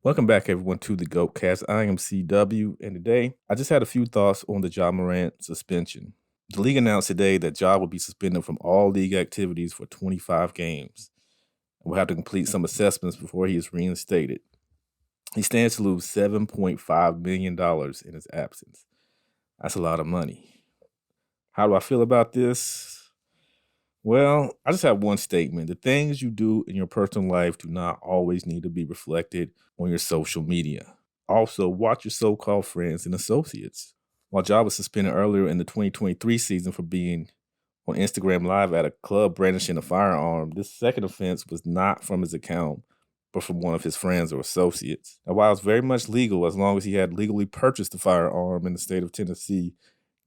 Welcome back, everyone, to the GOATcast. I am CW, and today I just had a few thoughts on the Morant suspension. The league announced today that Ja will be suspended from all league activities for 25 games and will have to complete some assessments before he is reinstated. He stands to lose $7.5 million in his absence. That's a lot of money. How do I feel about this? Well, I just have one statement. The things you do in your personal life do not always need to be reflected on your social media. Also, watch your so-called friends and associates. While Ja was suspended earlier in the 2023 season for being on Instagram Live at a club brandishing a firearm, this second offense was not from his account, but from one of his friends or associates. Now, while it's very much legal, as long as he had legally purchased the firearm in the state of Tennessee,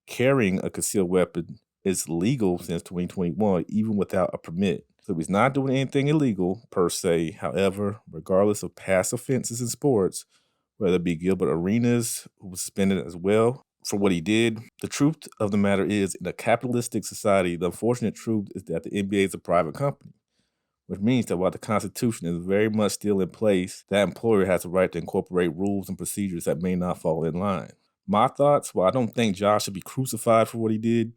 carrying a concealed weapon is legal since 2021, even without a permit. So he's not doing anything illegal per se. However, regardless of past offenses in sports, whether it be Gilbert Arenas, who was suspended as well for what he did, the truth of the matter is, in a capitalistic society, the unfortunate truth is that the NBA is a private company, which means that while the Constitution is very much still in place, that employer has the right to incorporate rules and procedures that may not fall in line. My thoughts, while I don't think Ja should be crucified for what he did,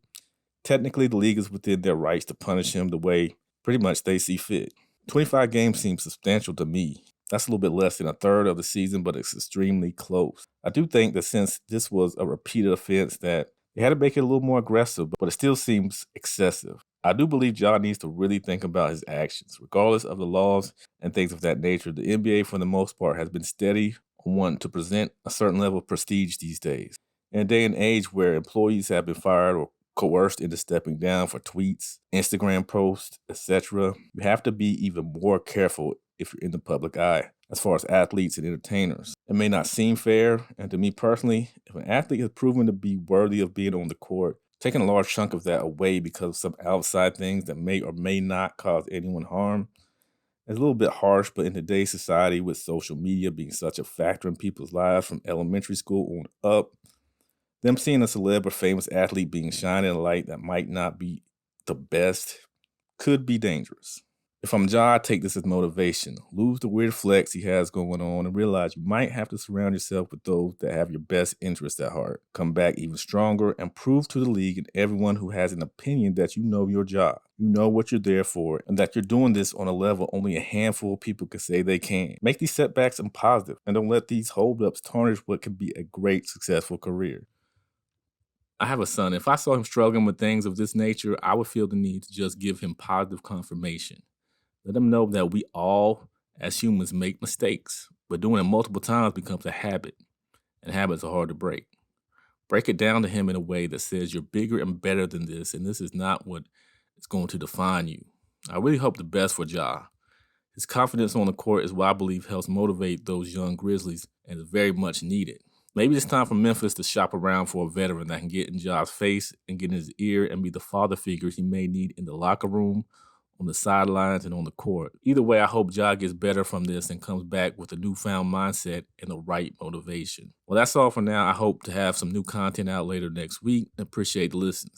technically the league is within their rights to punish him the way pretty much they see fit. 25 games seems substantial to me. That's a little bit less than a third of the season, but it's extremely close. I do think that since this was a repeated offense that they had to make it a little more aggressive, but it still seems excessive. I do believe Ja needs to really think about his actions. Regardless of the laws and things of that nature, the NBA, for the most part, has been steady on wanting to present a certain level of prestige these days. In a day and age where employees have been fired or coerced into stepping down for tweets, Instagram posts, etc., you have to be even more careful if you're in the public eye. As far as athletes and entertainers, it may not seem fair, and to me personally, if an athlete is proven to be worthy of being on the court, taking a large chunk of that away because of some outside things that may or may not cause anyone harm is a little bit harsh. But in today's society, with social media being such a factor in people's lives from elementary school on up, them seeing a celeb or famous athlete being shined in a light that might not be the best could be dangerous. If I'm Ja, I take this as motivation. Lose the weird flex he has going on and realize you might have to surround yourself with those that have your best interests at heart. Come back even stronger and prove to the league and everyone who has an opinion that you know your job. You know what you're there for, and that you're doing this on a level only a handful of people can say they can. Make these setbacks a positive, and don't let these holdups tarnish what could be a great, successful career. I have a son. If I saw him struggling with things of this nature, I would feel the need to just give him positive confirmation. Let him know that we all, as humans, make mistakes, but doing it multiple times becomes a habit, and habits are hard to break. Break it down to him in a way that says you're bigger and better than this, and this is not what is going to define you. I really hope the best for Ja. His confidence on the court is what I believe helps motivate those young Grizzlies and is very much needed. Maybe it's time for Memphis to shop around for a veteran that can get in Ja's face and get in his ear and be the father figures he may need in the locker room, on the sidelines, and on the court. Either way, I hope Ja gets better from this and comes back with a newfound mindset and the right motivation. Well, that's all for now. I hope to have some new content out later next week. Appreciate the listens.